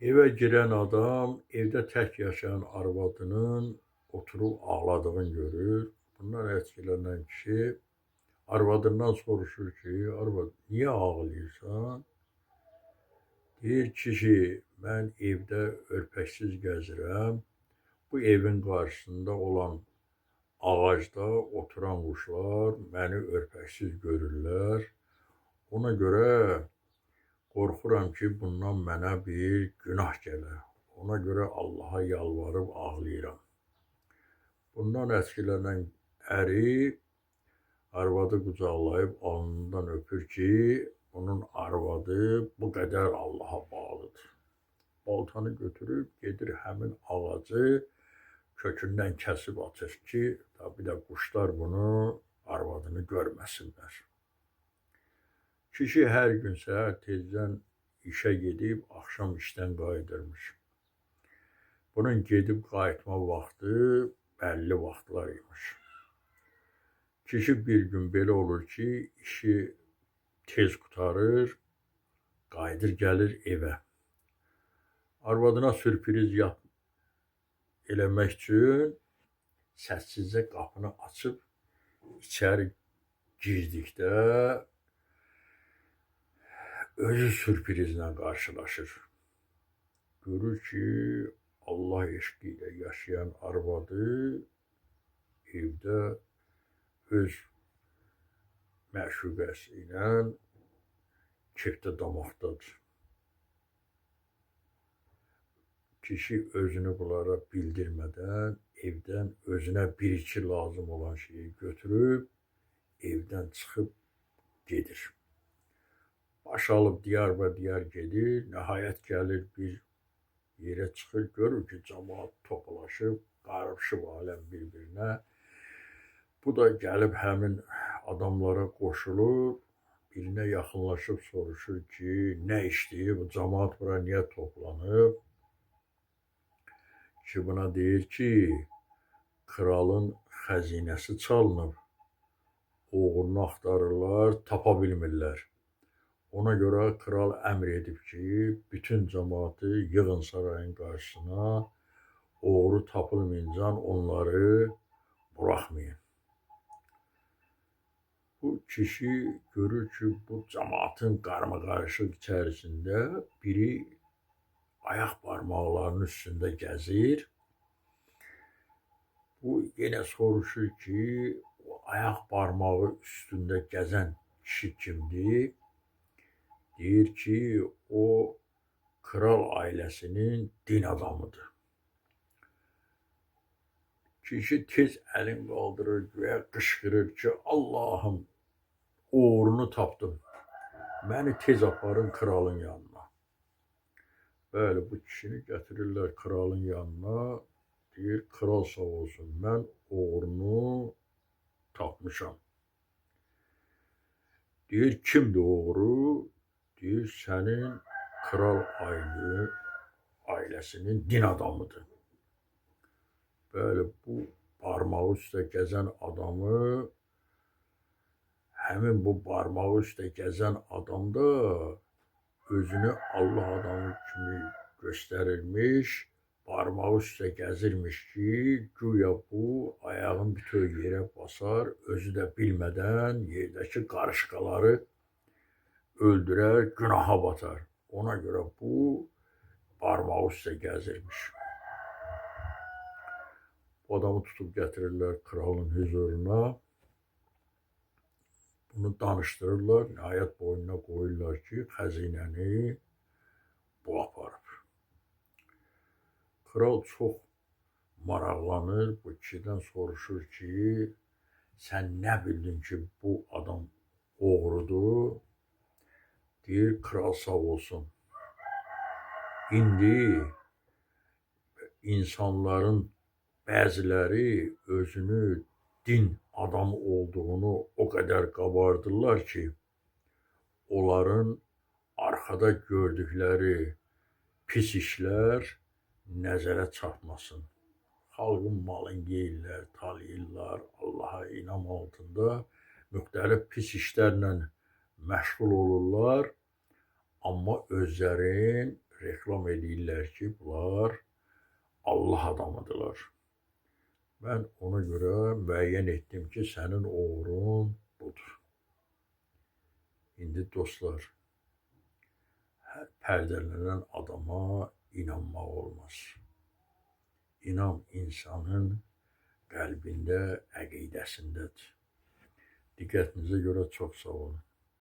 Evə girən adam evdə tək yaşayan arvadının oturub ağladığını görür. Bundan etkilenen kişi arvadından soruşur ki, arvad niye ağlayırsan? Deyir kişi, mən evdə örpəksiz gəzirəm. Bu evin qarşısında olan ağacda oturan quşlar məni örpəksiz görürlər. Ona görə qorxuram ki, bundan mənə bir günah gələ. Ona görə Allaha yalvarıb ağlayıram. Bundan etkilenen əri arvadı qucaqlayıb alnından öpür ki, onun arvadı bu qədər Allaha bağlıdır. Baltanı götürüb gedir həmin ağacı kökündən kəsib atır ki, bir də quşlar bunu arvadını görməsinlər. Kişi hər gün səhər tezdən işə gedib, axşam işdən qayıdırmış. Bunun gedib qayıtma vaxtı bəlli vaxtlar imiş. Kişi bir gün belə olur ki, işi tez qurtarır, qayıdır gəlir evə. Arvadına sürpriz eləmək üçün səssizcə qapını açıb içəri girdikdə özü sürprizlə qarşılaşır. Görür ki, Allah eşqi ilə yaşayan arvadı evdə öz məşuqəsi ilə kefdə damaqdadır. Kişi özünü bunlara bildirmədən evdən özünə bir-iki lazım olan şeyi götürüb evdən çıxıb gedir. Baş alıb diyar gedir, nəhayət gəlir bir yerə çıxır, görür ki, cəmaat toplaşıb, qarışıb aləm bir-birinə. Bu da gəlib həmin adamlara qoşulur, birinə yaxınlaşıb soruşur ki, nə işləyir, bu cəmaat bura niyə toplanıb? Ki, buna deyir ki, kralın xəzinəsi çalınıb, oğrunu axtarırlar, tapa bilmirlər. Ona görə kral əmr edib ki, bütün cəmaatı yığın sarayın qarşısına, oğru tapılmayınca onları buraxmayın. Bu kişi görür ki, bu cəmaatın qarma-qarışıq içərisində biri ayaq barmaqlarının üstündə gəzir. Bu yenə soruşur ki, o ayaq barmağı üstündə gəzən kişi kimdir? Deyir ki, o kral ailəsinin din adamıdır. Kişi tez əlin qaldırır və qışqırır ki, Allahım, oğrunu tapdım. Məni tez aparın kralın yanına. Bəli, bu kişini gətirirlər kralın yanına. Deyir, kral sağ olsun, mən oğrunu tapmışam. Deyir, kimdir oğru? Deyir, sənin kral ailəsinin din adamıdır. Bəli, bu barmağı üstə gəzən adamı, həmin bu barmağı üstə gəzən adam da özünü Allah adamı kimi göstərirmiş, barmağı üstə gəzirmiş ki, güya bu ayağın bütün yerə basar, özü də bilmədən yerdəki qarışqaları öldürər, günaha batar. Ona görə bu barmağı üstə gəzirmiş. Bu adamı tutub gətirirlər kralın huzuruna. Bunu danışdırırlar, nəhayət boynuna qoyurlar ki, xəzinəni bu aparıb. Kral çox maraqlanır, bu kişidən soruşur ki, sən nə bildin ki, bu adam oğrudur? Deyir, kral sağ olsun. İndi insanların bəziləri özünü din adamı olduğunu o qədər qabardırlar ki, onların arxada gördükləri pis işlər nəzərə çarpmasın. Xalqın malını yeyirlər, talayırlar, Allaha inam altında müxtəlif pis işlərlə məşğul olurlar, amma özlərin reklam edirlər ki, bunlar Allah adamıdırlar. Mən ona görə müəyyən etdim ki, sənin uğurun budur. İndi dostlar, pərdələnən adama inanmaq olmaz. İnam insanın qəlbində, əqidəsindədir. Diqqətinizə görə çox sağ olun.